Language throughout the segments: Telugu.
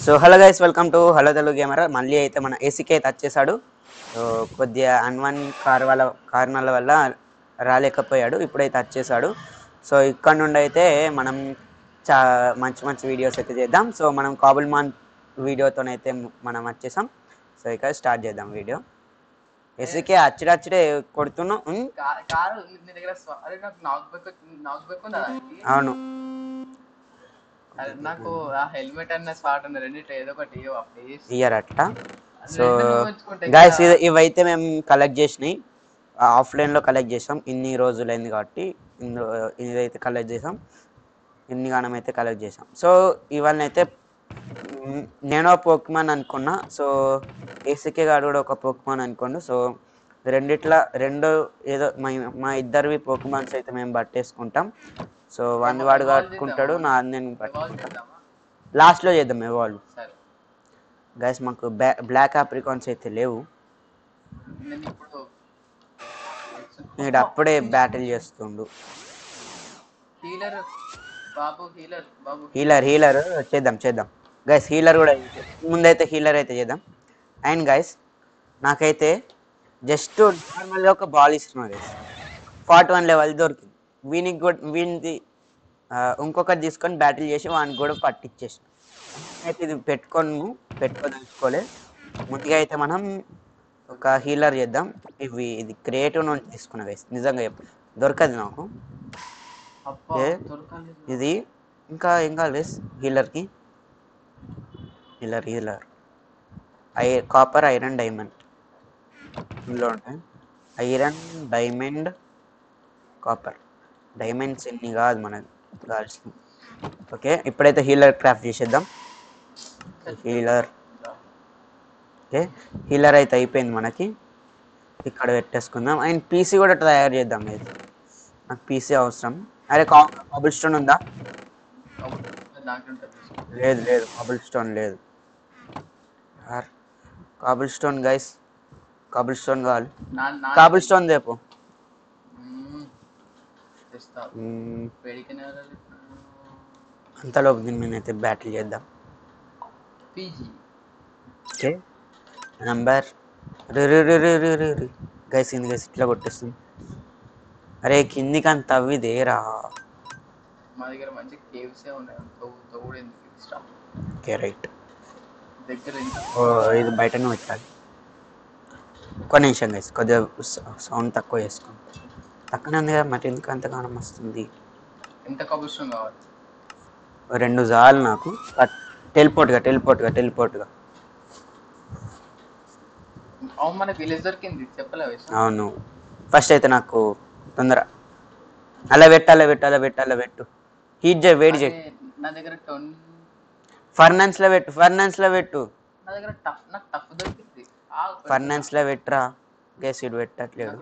So hello guys, welcome to hello Telugu gamer. మళ్ళీ అయితే మన ఏసీకే అయితే వచ్చేసాడు. సో కొద్దిగా అన్వన్ కారణాల వల్ల రాలేకపోయాడు. ఇప్పుడైతే వచ్చేసాడు. సో ఇక్కడ నుండి అయితే మనం చా మంచి మంచి వీడియోస్ అయితే చేద్దాం. సో మనం కాబుల్ మాన్ వీడియోతోనైతే మనం వచ్చేసాం. సో ఇక స్టార్ట్ చేద్దాం వీడియో. ఏసీకే అచ్చిడే కొడుతున్నాం. అవును, నాకు ఆ హెల్మెట్ అన్న స్పాట్ అన్న రెండిట్లో ఏదో ఒకటి ఇయర్ అట్లా. సో గైస్ ఇవైతే మేము కలెక్ట్ చేసినాయి, ఆఫ్లైన్లో కలెక్ట్ చేసాం. ఇన్ని రోజులైంది కాబట్టి ఇదైతే కలెక్ట్ చేసాం, ఇన్ని గానం అయితే కలెక్ట్ చేసాం. సో ఇవన్నీ అయితే నేను పోక్మాన్ అనుకున్నా. సో ఏసీకే గారు కూడా ఒక పోక్మాన్ అనుకోండు. సో రెండు ఏదో మా ఇద్దరివి పోక్మాన్స్ అయితే మేము పట్టేసుకుంటాం. సో వాడు కట్టుకుంటాడు, నేను పట్టుకుంటాను. లాస్ట్లో చేద్దాం ఎవాల్వ్. గైస్ మాకు బ్లాక్ ఆప్రికాన్స్ అయితే లేవు. నేను అప్పుడే బ్యాటిల్ చేస్తుండు. హీలర్ చేద్దాం గైస్. హీలర్ కూడా ముందైతే హీలర్ అయితే చేద్దాం. అండ్ గైస్ నాకైతే జస్ట్ నార్మల్గా ఒక బాల్ ఇస్తున్నారు గైస్. 41 లెవెల్ దొరికింది. వీనికి ఇంకొకటి తీసుకొని బ్యాటిల్ చేసి వానికి కూడా పట్టించేసిన. అయితే ఇది పెట్టుకోదలుచుకోలే. ముందుగా అయితే మనం ఒక హీలర్ చేద్దాం. ఇది క్రియేటివ్ నుండి తీసుకున్న గైస్, నిజంగా దొరకదు నాకు. ఇది ఇంకా ఏం కావాలి గైస్ హీలర్కి? హీలర్ కాపర్, ఐరన్, డైమండ్ ఇందులో ఉంటాయి. Iron, diamond, copper. డైమండ్స్ ఎన్ని కాదు మనకు కావాల్సింది. ఓకే, ఇప్పుడైతే హీలర్ క్రాఫ్ట్ చేసేద్దాం. హీలర్ ఓకే, హీలర్ అయితే అయిపోయింది మనకి. ఇక్కడ పెట్టేసుకుందాం. అండ్ పీసీ కూడా తయారు చేద్దాం. అయితే నాకు పీసీ అవసరం. అరే కాబుల్ స్టోన్ ఉందా? లేదు కాబుల్ స్టోన్ లేదు. Kabul stone guys, Kabul stone కావాలి. కాబుల్ స్టోన్ దేపో. అంతలోపు దీన్ని నేనైతే బ్యాటిల్ చేద్దాం. ఓకే నంబర్ గైస్ ఇంది గైస్, ఇట్లా కొట్టేస్తుంది. అరే కిందికి అంత తవ్విదేరా. మా దగ్గర మంచి కేవ్స్ ఉన్నాయి. Okay right. ఇది బయటనే పెట్టాలి. ఒక్క నిమిషం గైస్, కొద్దిగా సౌండ్ తక్కువ చేసుకోండి. పక్కనే ఉంది కదా, మరి ఎందుకు అంతగానం వస్తుంది? ఎంత కబుష్టం కావాలి? 2 చాలు నాకు. టెలిపోర్ట్గా. అవును, మన విలేజ్ దొరికింది చెప్పలేవు. అవును, ఫస్ట్ అయితే నాకు తొందర అలా పెట్టు. హీట్ చేయి, వేడి చేయి. నా దగ్గర ఫర్నాన్స్ లో పెట్టు. నా దగ్గర నాకు టఫ్ దొరికింది. ఫర్నాన్స్ లో పెట్టురా. గేస్ ఇటు పెట్టట్లేడు.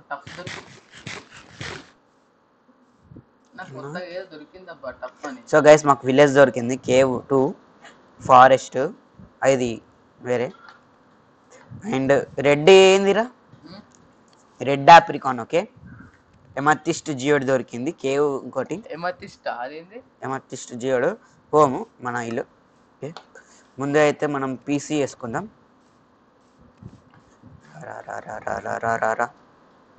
సో గైస్ మాకు విలేజ్ దొరికింది. కేవ్ 2 ఫారెస్ట్, అది వేరే. అండ్ రెడ్ ఏందిరా? రెడ్ ఆప్రికాన్. ఓకే, ఎమతిస్ట్ జియోడ్ దొరికింది. కేవ్ ఇంకోటి ఎమతిస్ట్ జియోడ్. హోము మన ఇల్లు. ఓకే, ముందు అయితే మనం పీసీ వేసుకుందాం. రా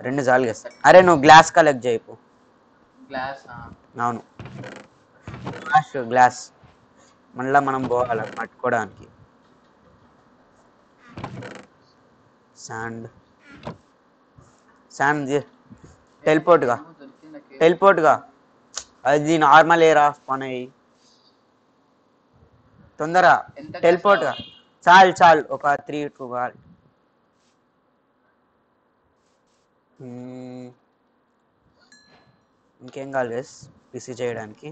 2 చాలు గేస్తా. అరే నువ్వు గ్లాస్ కలెక్ట్ చేయపు. అవును, గ్లాస్ మళ్ళీ మనం పోవాలి పట్టుకోవడానికి. శాండ్ టెలిపోర్ట్గా అది నార్మల్ ఏరా పని అయ్యి తొందర టెలిపోర్ట్గా. చాలు ఒక 3 కావాలి. ఇంకేం కావాలి గైస్ పీసీ చేయడానికి?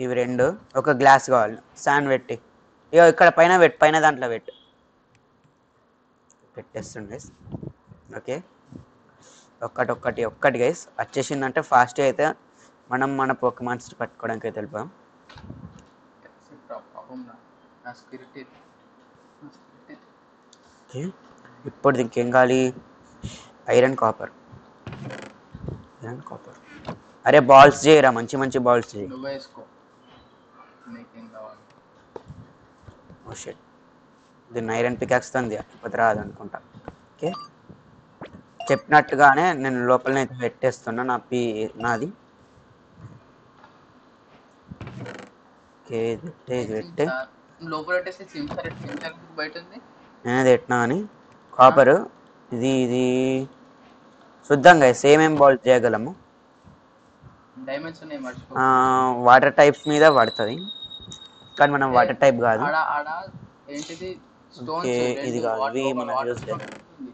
ఇవి 2, ఒక గ్లాస్ కావాలి. శాండ్ పెట్టి ఇక ఇక్కడ పైన దాంట్లో పెట్టేస్తుండే. ఓకే, ఒక్కటి గైస్ వచ్చేసిందంటే ఫాస్ట్ అయితే మనం మన పోకెమాన్స్ పట్టుకోవడానికి అయితే వెళ్ళిపోయాం. ఓకే, ఇప్పుడు ఇంకేం కావాలి? Iron copper. అరే బాల్స్ చేయరా, మంచి బాల్స్ చేయి. ఓ షిట్, దీన్ని ఐరన్ పికాక్స్ తంది లేకపోతే రాదనుకుంటా. ఓకే, చెప్పినట్టుగానే నేను లోపలనైతే పెట్టేస్తున్నా నాది. ఓకే, ఇది పెట్టే ఏం ఇది పెట్టే సిమ్సార్ లోపల పెట్టేసి సిమ్సార్ సిమ్సార్ బయట ఉంది. నేనేది పెట్టినా అని కాపర్. ఇది చూద్దాం గైస్ ఏమేం బాల్ చేయగలము. డైమండ్స్ ఉన్నాయి మర్చిపో. వాటర్ టైప్స్ మీద పడుతుంది, కానీ మనం ఏ వాటర్ టైప్ కాదు. ఆడ ఆడ ఏంటిది ఓకే, స్టోన్స్ ఇది రెండు కాదు, ఇవి ఒక మనం వాటర్ యూజ్ స్టోన్ చేద్దాం. ఉంది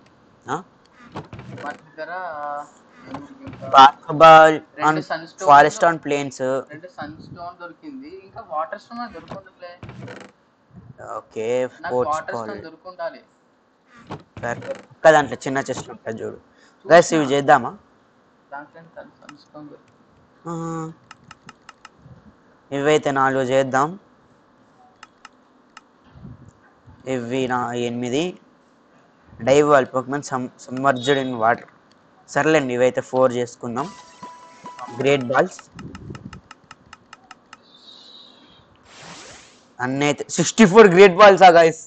మన దగ్గర. ఏముంది ఇంకా బాస్కెట్బాల్ ఆన్ రెండు sun stone forest on plains. రెండు సన్ స్టోన్ దొరికింది, ఇంకా వాటర్ స్టోన్ దొరుకుంటుందిలే. ఓకే, నాకు స్పోర్ట్స్ వాటర్ బాల్ స్టోన్ దొరుకుండాలి. ఒక్క దాంట్లో చిన్న చెస్ట్ ఉంటుంది చూడు గైస్, చూసినా ఇవి చేద్దామా. దాంట్లో సన్ స్టోన్ ఆ, ఇవైతే 4 చేద్దాం. ఇవి 8 dive wall Pokemon submerged in water. సర్లేండి, ఇవైతే 4 చేసుకుందాం. గ్రేట్ బాల్స్ అన్నీ అయితే 64 గ్రేట్ బాల్స్ గైస్.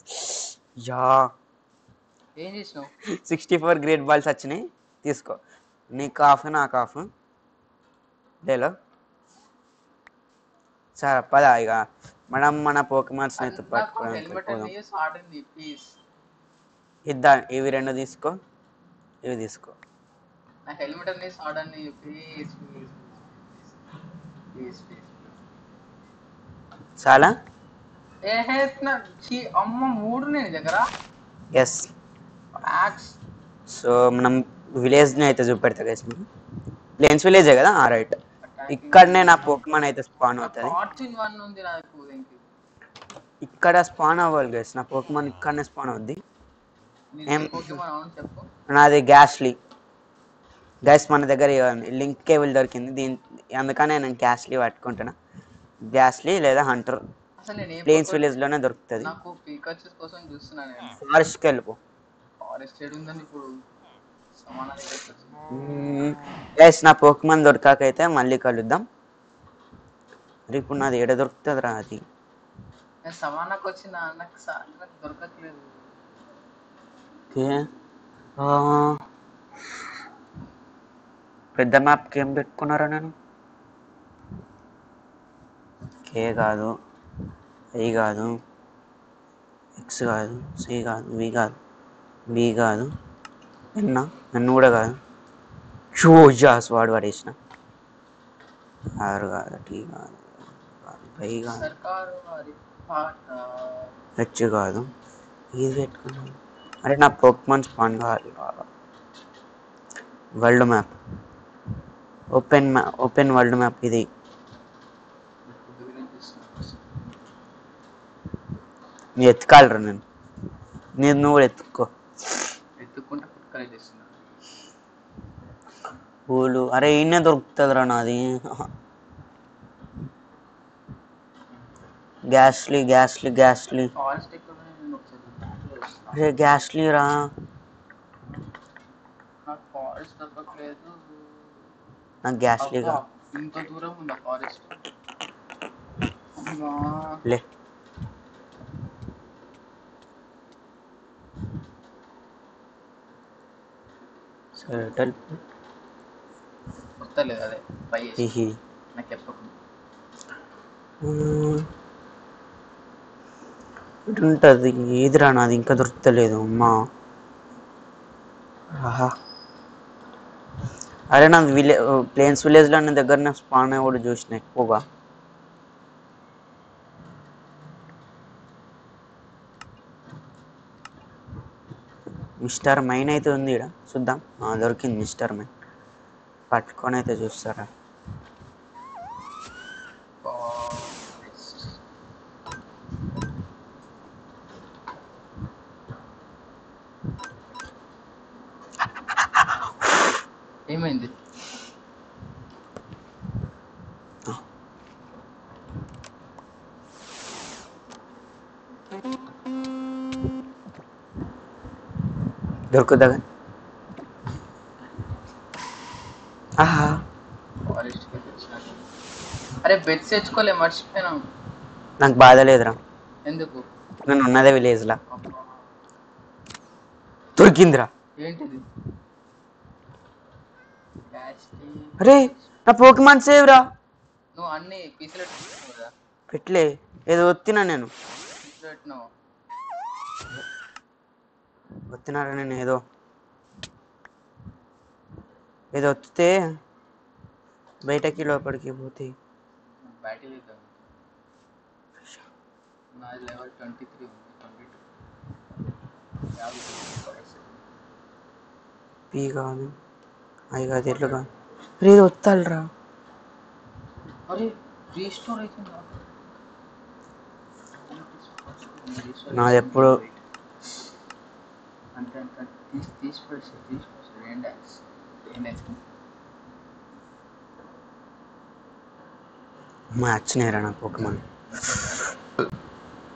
యా, ఏం చేసినావు? 64 గ్రేట్ బాల్స్ వచ్చినాయి. తీసుకో, నీకు హాఫ్ నాకు హాఫ్. లేలో సరే పద, ఇక మనం మన పోకెమాన్స్ అయితే నాకు పట్టుకోవడానికి హెల్మెట్ పోదాం. అన్ని ఆడింది ప్లీజ్. ఇవి 2 తీసుకో, ఇవి తీసుకో. నా హెల్మెట్ అన్ని ఆడండి ప్లీజ్ ప్లీజ్ ప్లీజ్ ప్లీజ్. చాలా ఏహే అమ్మ 3 నేను దగ్గర. ఎస్, సో మనం విలేజ్ని అయితే చూపెడతా గైస్. మనం ప్లేన్స్ విలేజే కదా, రైట్. ఇక్కడనే నా పోకెమాన్ అయితే స్పాన్ అవుతుంది. ఫార్చ్యూన్ 1 ఉంది నాకు. ఇక్కడ స్పాన్ అవ్వాలి గైస్, నా పోకెమాన్ ఇక్కడనే స్పాన్ అవుద్ది. ఏం పోకెమాన్ అవును చెప్పు. నాది గ్యాస్లీ గైస్. మన దగ్గర లింక్ కేబుల్ దొరికింది, అందుకనే నేను గ్యాస్లీ పట్టుకుంటున్నా. గ్యాస్లీ లేదా హంటర్ అసలు నేను ఏ ప్లేన్స్ విలేజ్ లోనే దొరుకుతుంది. నాకు పికాచు కోసం చూస్తున్నా నేను. ఫారెస్ట్కి వెళ్ళిపో. ఫారెస్ట్ సైడ్ ఉందని ఇప్పుడు సమాన దగ్గరికి వచ్చింది. గైస్, నా పోకెమాన్ దొరకాకైతే మళ్ళీ కలుద్దాం. ఇప్పుడు నాది ఎడ దొరుకుతుంది రా అది. నేను సమానాకు వచ్చిన నాకు దొరకట్లేదు. ఓకే, పెద్ద మ్యాప్కి ఏం పెట్టుకున్నారా నేను. కే కాదు, ఐ కాదు, ఎక్స్ కాదు, సి కాదు, వి కాదు, బి కాదు, ఎన్ కూడా కాదు. షో జాస్ వాడు పడేసిన. ఆర్ కాదు, టీ కాదు, పై కాదు, సర్కారు వారి పాట. హెచ్ కాదు, ఇది పెట్టుకున్నాను. అరే నా పోకెమాన్ స్పాన్ కావాలి. World map, open world map. ఇది నీ ఎత్తుకాలరా నువ్వు కూడా ఎత్తుక్కో. ఎత్తుకుంటే కుక్కలే చేస్తున్నా. పూలు, అరే ఈయనే దొరుకుతుందిరా నాది. గ్యాస్లీ. ఫారెస్ట్ ఎక్కడ నేను ఒకసారి అరే గ్యాస్లీ రా. నాకు ఫారెస్ట్ దొరకట్లేదు. నాకు గ్యాస్లీగా ఇంత దూరం ఉందా ఫారెస్ట్? అమ్మా లే. సరే వస్తలేదు, అదే ట్రై చేసి నాకు చెప్పకుండా. ఉంటుంది ఏదిరా నాది ఇంకా దొరుకుతలేదు అమ్మా. ఆహా, అరే నా ప్లేన్స్ విలేజ్లో నా దగ్గర స్పాన్ కూడా చూసిన ఎక్కువగా. మిస్టర్ మైన్ అయితే ఉంది ఇక్కడ, చూద్దాం. దొరికింది మిస్టర్ మైన్, పట్టుకొని అయితే చూస్తారా. ఏమైంది? దొరుకుదా? ఆహా, ఫారెస్ట్కి వచ్చినట్టు. అరే బెడ్స్ తెచ్చుకోలే, మర్చిపోయినాం. నాకు బాధ లేదురా. ఎందుకు? నేను ఉన్నదే విలేజ్లా. అబ్బా. దొరికిందిరా. ఏంటిది క్యాస్టీ అరే నా పోకిమాన్ సేవ్ రా. నువ్వు అన్ని పీసులు పెట్టుకున్నావు కదా పెట్లే, ఏదో ఒత్తినా నేను. పీసులు పెట్టినావు ఒత్తినారా నేను ఏదో ఏదో ఒత్తితే బయటకి లోపలికి పోతే. బ్యాటిల్ ఇద్దాం నాది లెవెల్ 23 ఉంది 22 పీ కాదు అవి కాదు ఎట్లు కాదు. అరే ఏదో ఒత్తాలరా. అరే రీస్టోర్ అవుతుందా నాది ఎప్పుడు అంటే అంటే తీసి ఏం డ్యాన్స్ మ్యాచ్ నేరా నా పోకిమాన్.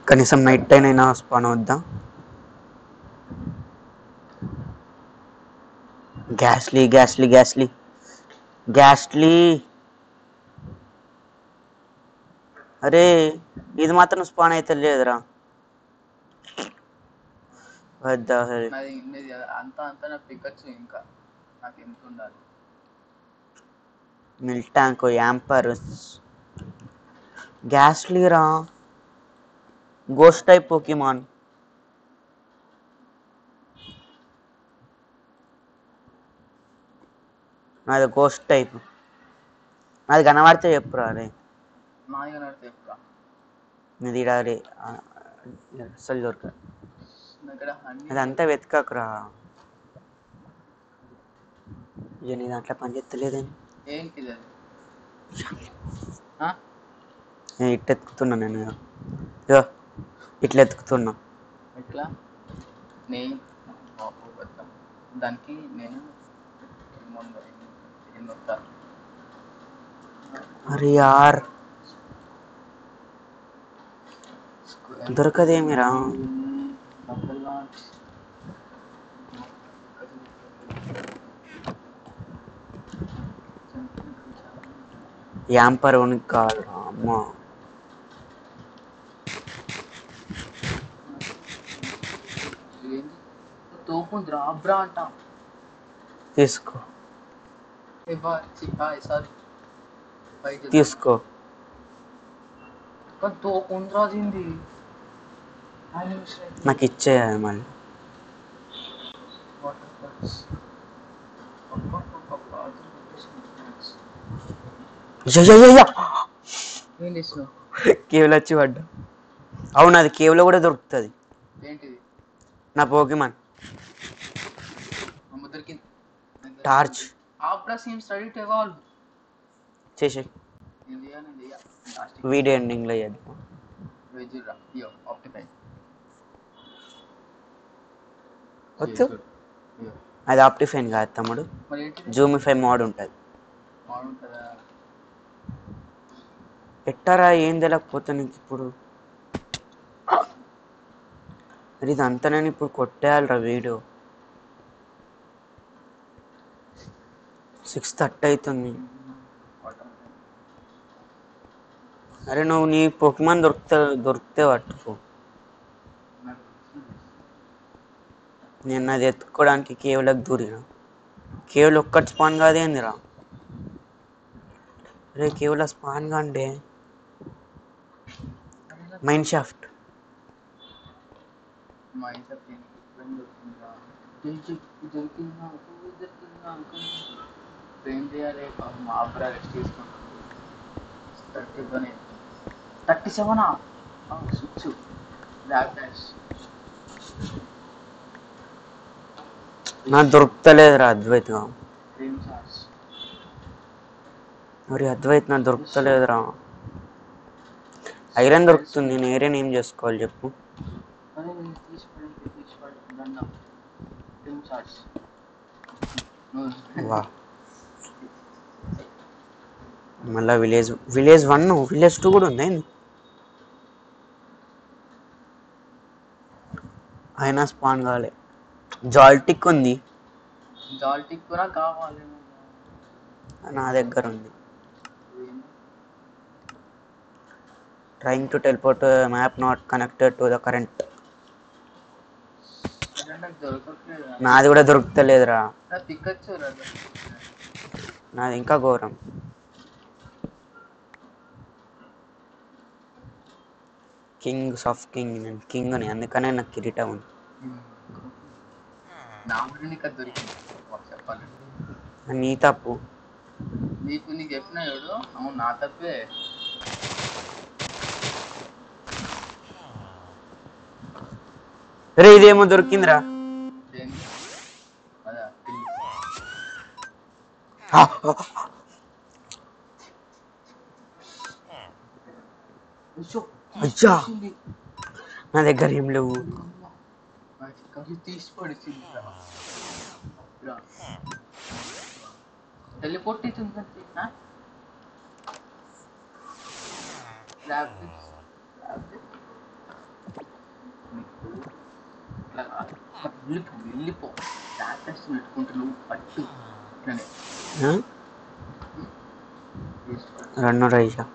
కనీసం నైట్ టైం అయినా స్పాన్ అవుద్దా. Gasly Gasly Gasly Gasly. అరే ఇది మాత్రం స్పాన్ అయితే లేదురా. వద్దా సరే నాది ఉన్నది అంతా అంతా నాకు పికచ్చు ఇంకా నాకు ఎంత ఉండాలి మిల్క్ ట్యాంక్ యాంపర్ గ్యాస్లీరా. Ghost type Pokemon. నాది గోస్ట్ టైప్. నాది కనబడితే చెప్పురా అరే. నాయన చెప్పురా నీది రే అసలు దొరక. దగ్గర అన్ని అదంతా వెతకకురా. ఇక నీ దాంట్లో పని చేస్తలేదేం. ఏంటిది అది నేను ఇట్లా ఎత్తుకుతున్నా నేను. ఇగో ఇట్లా ఎత్తుకుతున్నా. ఎట్లా నేను దానికి నేను ఎన్నొత్తా అరే యార్ దొరకదేమిరా. యాంపర్ ఉనికి కావాలరా అమ్మ. తోపు రాబ్రా అంట తీసుకో సారీ తీసుకో. కానీ తోపు రాజింది నాకు ఇచ్చేయాలి మళ్ళీ. ఏం చేసినావు కేవ్లో వచ్చి పడ్డా. అవును అది కేవ్లో కూడా దొరుకుతుంది. ఏంటిది నా పోకిమాన్ దొరికింది torch. After seems ready to evolve చేసే వీడియో ఎండింగ్లో చేద్దాం. వచ్చు అది ఆప్టిఫైన్ కాదు తమ్ముడు. జూమిఫై మోడ్ ఉంటుంది. ఎట్టారా ఏం తెలియకపోతే నీకు ఇప్పుడు. మరి ఇదంతా నేను ఇప్పుడు కొట్టేయాలరా వీడియో. 6:30 అవుతుంది. అరే నువ్వు నీ పోకిమాన్ దొరికితే పట్టుకో. నేను అది ఎత్తుకోవడానికి కేవలం దూరిన. కేవలం ఒక్కటి స్పాన్ కాదేందిరా. రే కేవలం స్పాన్ కాండే మైండ్ షాఫ్ట్. ఏం చేయాలి ఆఫ్రా రెస్ట్ తీసుకుంటుంది 37 స్విచ్ ల్యాబ్ డాష్ నాకు దొరుకుతలేదురా అద్వైత్. క్రీమ్ సాస్ మరి అద్వైత్ నాకు దొరుకుతలేదురా. ఐరన్ దొరుకుతుంది. నేను ఐరన్ ఏం చేసుకోవాలి చెప్పు. వా మళ్ళా విలేజ్ 1 విలేజ్ 2 కూడా ఉంది. అయినా స్పాన్ కావాలి. జాల్టిక్ ఉంది. జాల్టిక్ కూడా కావాలి నా దగ్గర ఉంది. Trying to teleport map not connected to the current. నాకు దొరకట్లేదు. నాది కూడా దొరుకుతలేదురా. పికచ్చు నాది ఇంకా ఘోరం. కింగ్స్ ఆఫ్ కింగ్, నేను కింగ్ని, అందుకనే నాకు కిరీటం ఉంది. నా కూడా నీకు అది దొరికింది చెప్పాలి. నీ తప్పు. నీకు చెప్పిన చూడు, అవును నా తప్పే. రే ఇదేమో దొరికిందిరా. అయ్యా నా దగ్గర ఏం లేవు. తీసి పడిచింది టెలిపోర్ట్ అవుతుంది. వెళ్ళిపో ల్యాప్టాప్స్ పెట్టుకుంటే నువ్వు పట్టు రన్ను రైజా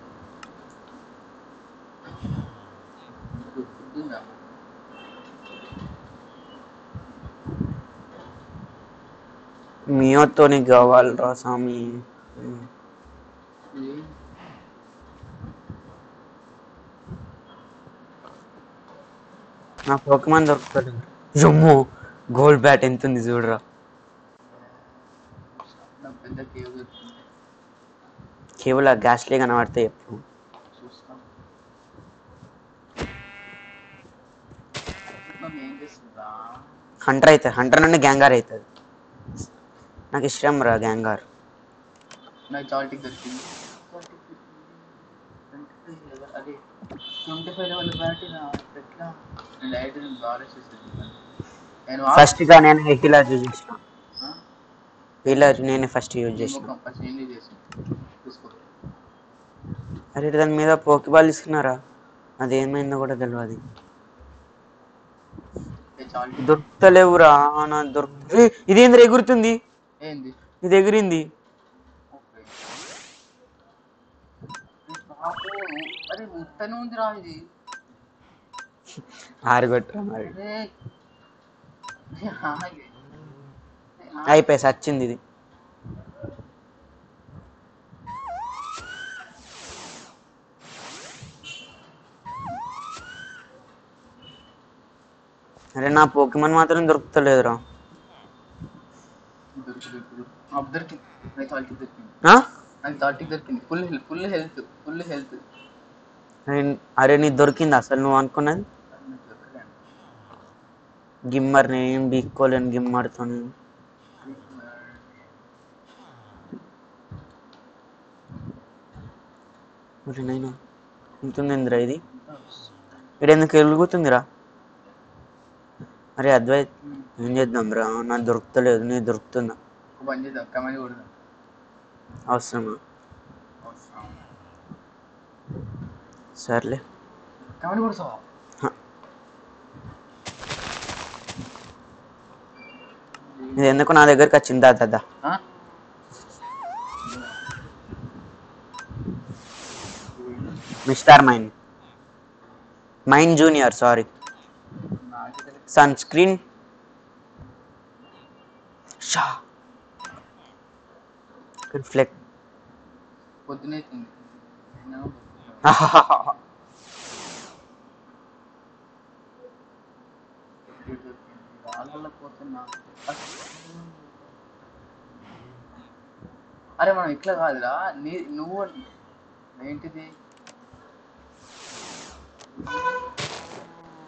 మియోతో నీకు కావాలరా స్వామి. నా పోకమాన్ దొరుకుతుంది. జమ్మో గోల్డ్ బ్యాట్ ఎంత ఉంది చూడరా. కేవలం గ్యాస్లే కనబడతాయి ఎప్పుడు. హంటర్ అవుతుంది, హంటర్ నుండి గ్యాంగార్ అవుతుంది. నాకు ఇష్టం రా గ్యాంగార్. నాకు చాల్టిక్ దొరికింది. అదే 25 లెవెల్ బ్యాట్ ఎట్లా ఫస్ట్ గా నేను హీలర్ యూజ్ చేసిన. హీలర్ నేనే ఫస్ట్ యూజ్ చేసిన. అరే దాని మీద పోకీబాల్ ఇస్తున్నారా, అదేమైందో కూడా తెలియదు. దొరుకుతలేవురా నా ఇదేంద్ర ఎగురుతుంది. ఇది ఎగిరింది. ఆరుగొట్టరా మరి. అయిపోయి సచ్చింది ఇది. అరే నా పోకీమాన్ మాత్రం దొరుకుతలేదురా. అరే నీ దొరికింది అసలు నువ్వు అనుకున్నది. గిమ్మర్ నేను బీక్కోలేను గిమ్మర్తో. మరి నేను ఉంటుందిరా ఇది. ఇక్కడ ఎందుకు వెలుగుతుందిరా. అరే అద్వైత్ ఏం చేద్దాం రా, నాకు దొరుకుతలేదు, నీ దొరుకుతుందా. అవసరమా, సర్లే. ఇది ఎందుకు నా దగ్గరికి వచ్చిందా దాదా. Mister mime junior, sorry. Sun screen reflect. అరే మనం ఇట్లా కాదురా, నువ్వు ఏంటిది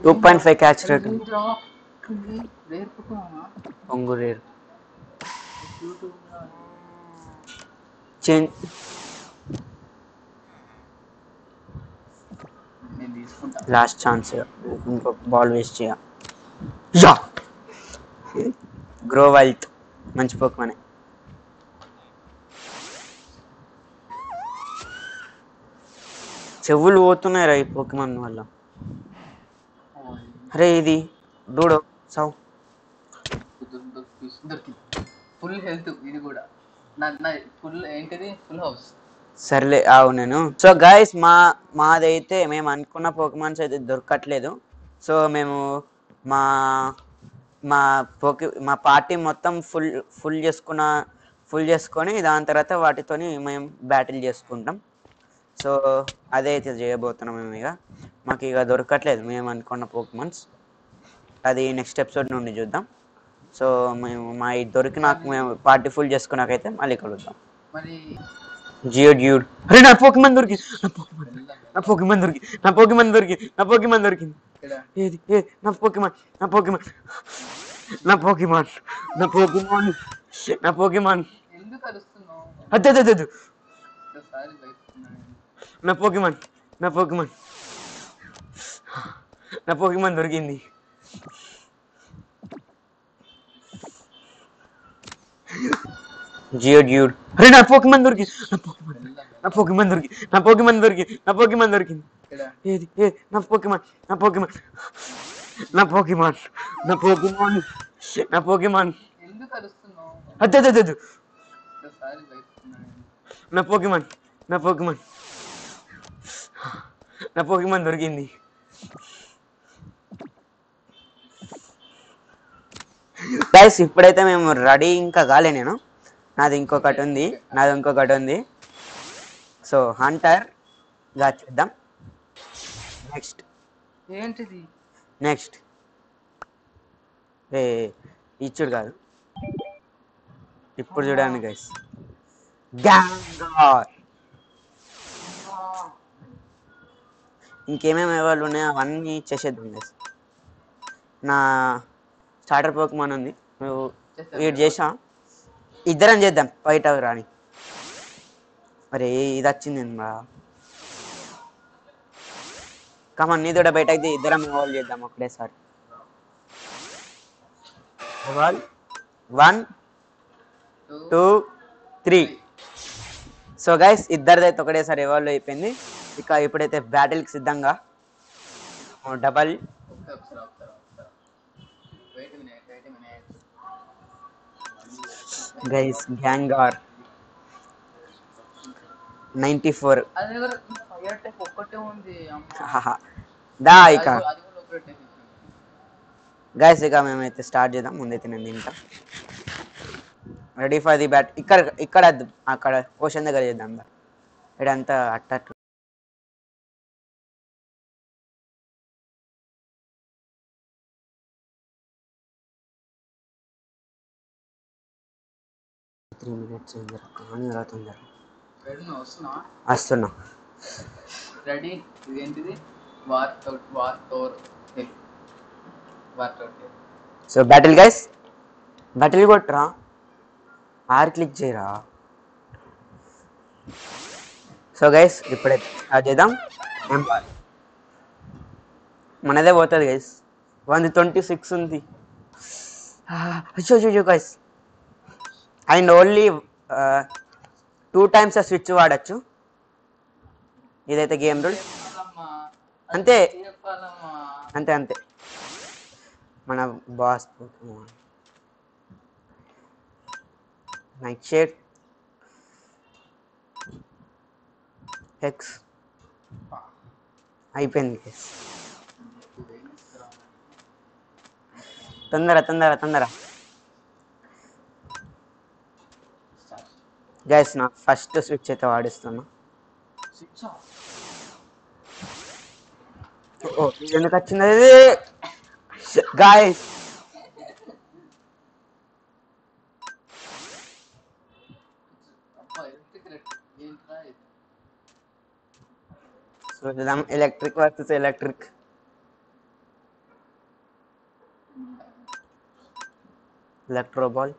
2.5 క్యాచ్ రేట్. పొంగు రేర్ చేంజ్. లాస్ట్ ఛాన్స్, ఇంకొక బాల్ వేస్ట్ చేయ. గ్రో వైల్ట్ మంచి పోకమనే. చెవులు పోతున్నాయి ఈ పోకమాన్ వల్ల. అరే ఇది డూడో సౌ ఫుల్ హెల్త్. ఇది కూడా నా ఫుల్ ఏంటిది, ఫుల్ హౌస్. సర్లే ఆవు నేను. సో గైస్ మాదైతే మేము అనుకున్న పోకిమాన్స్ అయితే దొరకట్లేదు. సో మేము మా మా మా పార్టీ మొత్తం ఫుల్ చేసుకొని దాని తర్వాత వాటితోని మేము బ్యాటిల్ చేసుకుంటాం. సో అదే అయితే చేయబోతున్నాం మేము. ఇక మాకు ఇక దొరకట్లేదు మేము అనుకున్న పోకిమాన్స్. అది నెక్స్ట్ ఎపిసోడ్ నుండి చూద్దాం. సో మేము దొరికినాక మేము పార్టీ ఫుల్ చేసుకున్నాకైతే మళ్ళీ కలుద్దాం. మరి జియో డ్యూడ్. అరే నా పోకిమాన్ దొరికి నా పోకిమాన్ దొరికింది. ఏది నా పోకిమాన్ ఎందుకు అరుస్తున్నావు? అద్దె ఒకసారి బయట నా పోకిమాన్ దొరికింది. జియో డ్యూడ్. అరే నా పోకిమాన్ దొరికింది. ఏది నా పోకిమాన్ ఎందుకు అరుస్తున్నావు? అద్దె ఒకసారి బయట నా పోకిమాన్ దొరికింది. గైస్ ఇప్పుడైతే మేము రెడీ ఇంకా కాలే. నాది ఇంకొకటి ఉంది. సో హంటర్ గా చేద్దాం. ఏంటిది? నెక్స్ట్ ఇచ్చుడు కాదు, ఇప్పుడు చూడండి గైస్. గ్యాంగార్. ఇంకేమేమి వాళ్ళు ఉన్నాయో అవన్నీ చేసేద్దాం గైస్. నా స్టార్టర్ పోకిమాన్ ఉంది, నువ్వు వీడు చేసా. ఇద్దరం చేద్దాం బయట రాని. మరి ఇది వచ్చింది కమన్, నీ కూడా బయట అయితే ఇద్దరం ఇన్వాల్వ్ చేద్దాం ఒకటేసారి. 1 2 3. సో గైస్ ఇద్దరిదైతే ఒకటేసారి ఇవాల్వ్ అయిపోయింది. ఇక ఇప్పుడైతే బ్యాటిల్కి సిద్ధంగా. Double guys గ్యాంగార్ 94. దా ఇక గైస్ ఇక మేమైతే స్టార్ట్ చేద్దాం. ముందైతే నేను తింటా. Ready for the bat. ఇక్కడ అక్కడ ఓషన్ దగ్గర చేద్దాం. ఇడంతా అట్టట్టు. వస్తున్నా. రెడీ. ఇదేంటిది? సో బ్యాటిల్ గైస్, బ్యాటిల్ కొట్టరా, ఆర్ క్లిక్ చేయరా. సో గైస్ ఇప్పుడైతే స్టార్ట్ చేద్దాం. మనదే పోతుంది గైస్. 126 ఉంది. అయ్యో guys. And only 2 times switch వాడచ్చు. ఇదైతే గేమ్ రూల్. అంతే. మన బాస్ నైట్ షేడ్ ఎక్స్ అయిపోయింది. తొందర గైస్. నా ఫస్ట్ స్విచ్ అయితే వాడిస్తున్నా. ఎందుకు వచ్చింది గైస్? చూద్దాం ఎలక్ట్రిక్ వర్సెస్ ఎలక్ట్రిక్. ఎలక్ట్రోబాల్.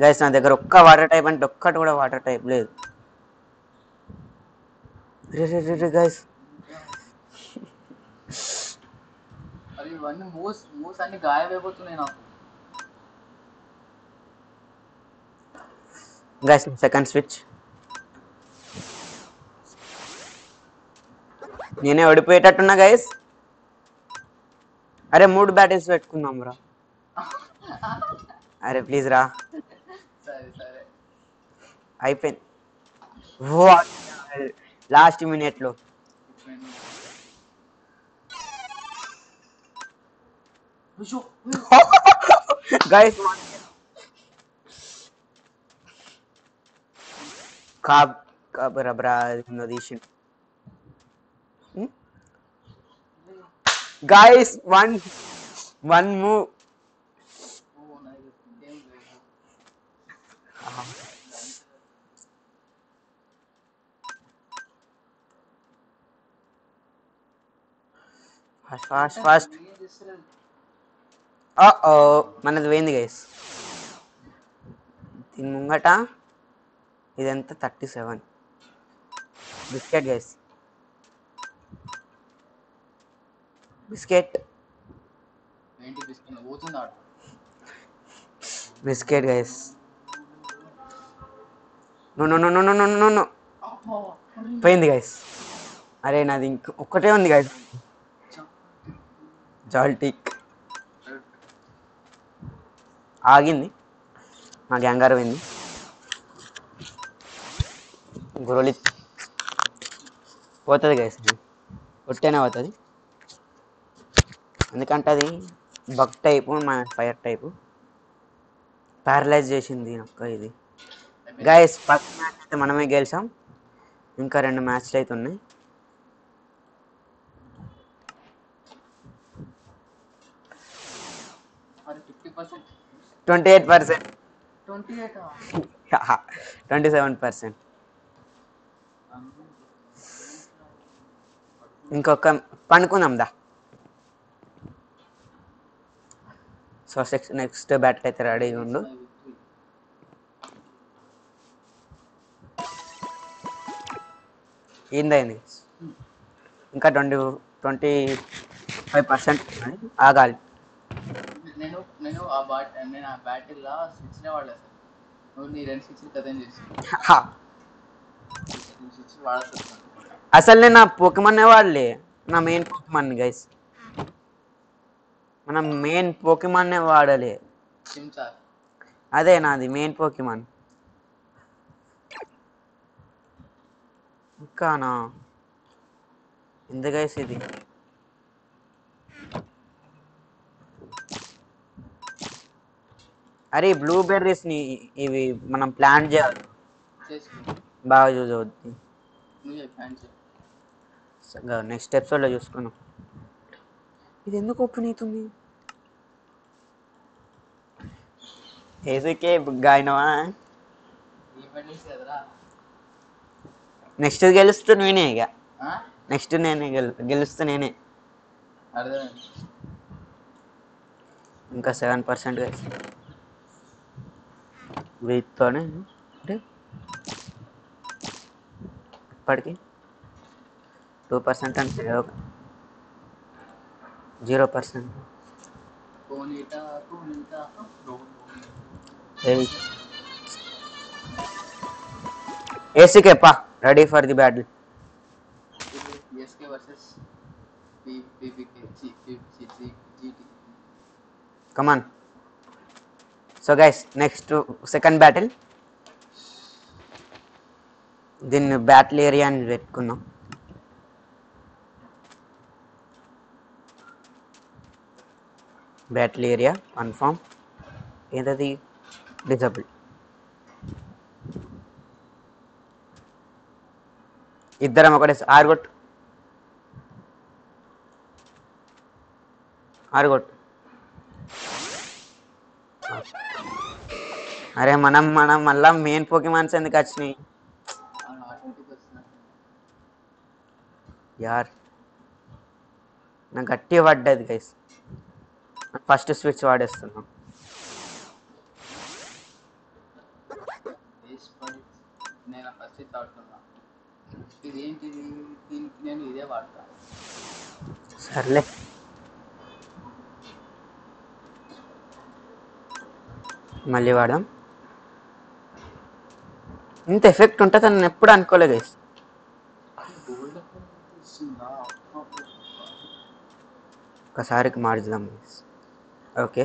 గైస్ నా దగ్గర ఒక్క వాటర్ టైప్ అంటే ఒక్కటి కూడా వాటర్ టైప్ లేదు. గైస్ ఇవన్నీ మూవ్స్ అన్ని గాయమైపోతున్నాయి నాకు. Guys second switch. నేనే ఓడిపోయేటట్టున్నా గైస్. అరే 3 బ్యాటిల్స్ పెట్టుకుందాం రా. అరే ప్లీజ్ రా. అయిపోయింది. లాస్ట్ మినిట్లో గైస్ కాబరా తీసి గైస్ వన్ మూవ్. ఫాస్ట్ మనది పోయింది గైస్. దీని ముంగట ఇదంతా 37 biscuit guys. Biscuit biscuit guys. No no no no no no no పోయింది గైస్. అరే నాది ఇంక ఒక్కటే ఉంది గైస్. జాల్టిక్ ఆగింది. మా గ్యాంగారు పోయింది. గురళి పోతుంది గైస్. కొట్టేనే పోతుంది ఎందుకంటే అది బగ్ టైపు మన ఫైర్ టైపు. ప్యారలైజ్ చేసింది ఒక్క ఇది. గైస్ ఫస్ట్ మ్యాచ్ అయితే మనమే గెలిచాం. ఇంకా 2 మ్యాచ్లు అయితే ఉన్నాయి. $50. 28%. 28. 27%. ఇంకొక పండుకుందాం దా. సో నెక్స్ట్ బ్యాటిల్ అయితే రెడీగా ఉండు. ఏందైంది ఇంకా 25% ఆగాలి. నేను ఆ బ్యాటిల్లో స్విచ్నే వాడలేదు. నువ్వు నీ 2 స్విచ్లు కథం చేసి స్విచ్ వాడచ్చు. అసలు నేను నా పోకెమాన్ వాడలే. నా మెయిన్ పోకెమాన్ గైస్. మనం మెయిన్ పోకెమాన్ వాడలే. అదే నాది మెయిన్ పోకెమాన్. ఇంకానా ఎంత గైస్ ఇది? అరే బ్లూబెర్రీస్ ని ఇవి మనం ప్లాంట్ చేయాలి. బాగా యూజ్ అవుద్ది. నెక్స్ట్ ఎపిసోడ్లో చూసుకున్నాం. ఇది ఎందుకు ఓపెన్ అవుతుంది? ఏసీకే బుగ్గా అయినవా? నెక్స్ట్ గెలుస్తూ నేనే ఇక. నెక్స్ట్ నేనే గెలుస్తూ నేనే. ఇంకా 7% వీటితోనే అంటే ఇప్పటికి 2% అంటే 0%. ఏసీకే పా ready for the battle. Come on. So guys next second battle. దీన్ని బ్యాటిల్ ఏరియా అని పెట్టుకున్నాం. Battle area confirm. ఏదది? డిజబుల్. ఇద్దరం ఒకటే ఆరుగొట్టు. అరే మనం మళ్ళా మెయిన్ పోకెమాన్స్ ఎందుకు వచ్చినాయి యార్? నాకు గట్టిగా పడ్డది గైస్. First switch వాడేస్తున్నాం. సర్లే మళ్ళీ వాడాం. ఇంత ఎఫెక్ట్ ఉంటుందని నేను ఎప్పుడు అనుకోలేదు గైస్. ఒకసారికి మార్చుదాం గైస్. ఓకే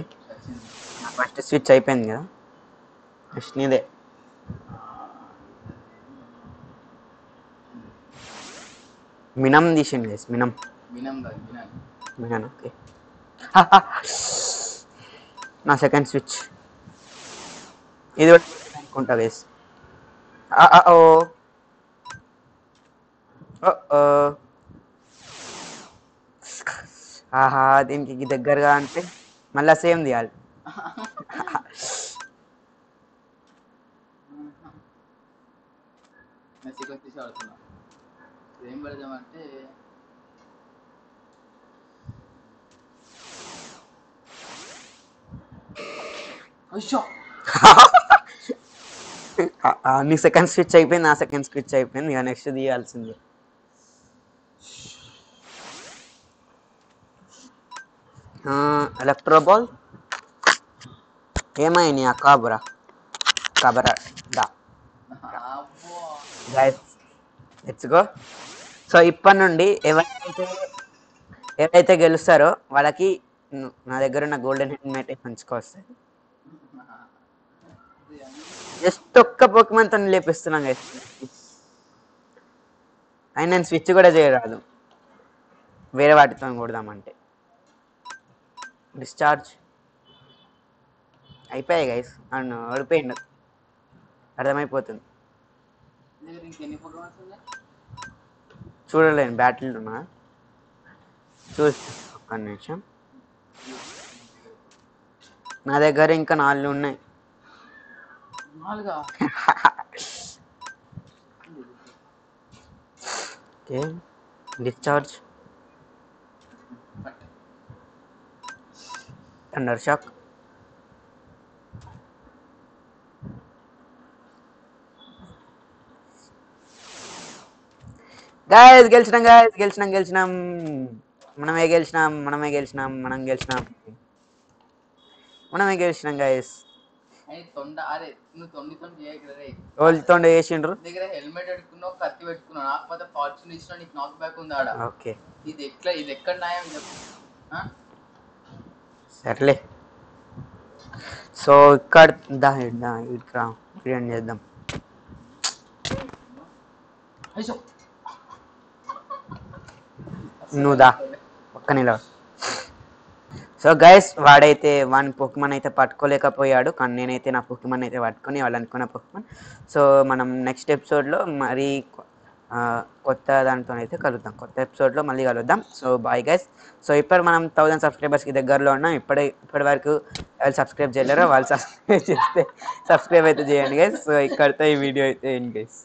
ఫస్ట్ స్విచ్ అయిపోయింది కదా. నెక్స్ట్ నీదే. మినం తీసిండు గైస్, మినం. వినం కాదు వినాలి. మినం ఓకే. నా సెకండ్ స్విచ్ ఇది అనుకుంటా గైస్. ఓ ఆహా, దీనికి దగ్గరగా అంటే మళ్ళా సేమ్ తీయాలి. మెస్సీకి వచ్చేసి ఆడుతున్నా. ఏం పెడదామంటే అయ్యో నీ సెకండ్ స్విచ్ అయిపోయింది, నా సెకండ్ స్విచ్ అయిపోయింది. ఇక నెక్స్ట్ తీయాల్సింది. ఎలక్ట్రోబాల్ ఏమైంది ఆ కాబరా దా అబ్బో గైస్ లెట్స్ గో. సో ఇప్పటి నుండి ఎవరైతే గెలుస్తారో వాళ్ళకి నా దగ్గర ఉన్న గోల్డెన్ హెల్మెట్ పంచుకొస్తాయి. జస్ట్ ఒక్క పోకమంతో లేపిస్తున్నాం గైస్. అయినా నేను స్విచ్ కూడా చేయరాదు, వేరే వాటితో కొడదామంటే. డిశ్చార్జ్ అయిపోయాయి గైస్, నన్ను ఓడిపోయిండు అర్థమైపోతుంది. దగ్గర ఇంకెన్ని పోకేమాన్స్ ఉన్నాయి? చూడలేను, బ్యాటిల్ ఉన్నా చూసి ఒక్క నిమిషం. నా దగ్గర ఇంకా 4 ఉన్నాయి. 4 okay discharge, thunder shock, guys గెలిచినాం, గెలిచినాం. మనమే గెలిచినాం గాయస్. అరే నువ్వు తొండి చేయగలరే. వాళ్ళతో వేసిండ్రు. దగ్గర హెల్మెట్ పెట్టుకున్నావు, కత్తి పెట్టుకున్నావు, నాకు ఫార్చ్యూన్ ఇచ్చిన నీకు నాక్ బ్యాక్ ఉంది ఆడ. ఓకే ఇది ఎక్కడ న్యాయం చెప్పు. సర్లే. సో ఇక్కడ ఇక్కడ చేద్దాం. నువ్వు దా ఒక్క నిలవ. సో గైస్ వాడైతే వాని పొకిమన్ అయితే పట్టుకోలేకపోయాడు, కానీ నేనైతే నా పొకిమన్ అయితే పట్టుకొని వాళ్ళు అనుకున్న పొకిమన్. సో మనం నెక్స్ట్ ఎపిసోడ్లో మరీ కొత్త దాంతో అయితే కలుద్దాం, కొత్త ఎపిసోడ్లో మళ్ళీ కలుద్దాం. So bye guys. సో ఇప్పుడు మనం 1000 సబ్స్క్రైబర్స్కి దగ్గరలో ఉన్నాం. ఇప్పటి వరకు వాళ్ళు సబ్స్క్రైబ్ చేయలేరు, వాళ్ళు సబ్స్క్రైబ్ చేస్తే సబ్స్క్రైబ్ అయితే చేయండి గైస్. సో ఇక్కడితో ఈ వీడియో అయితే ఏంటి గైస్.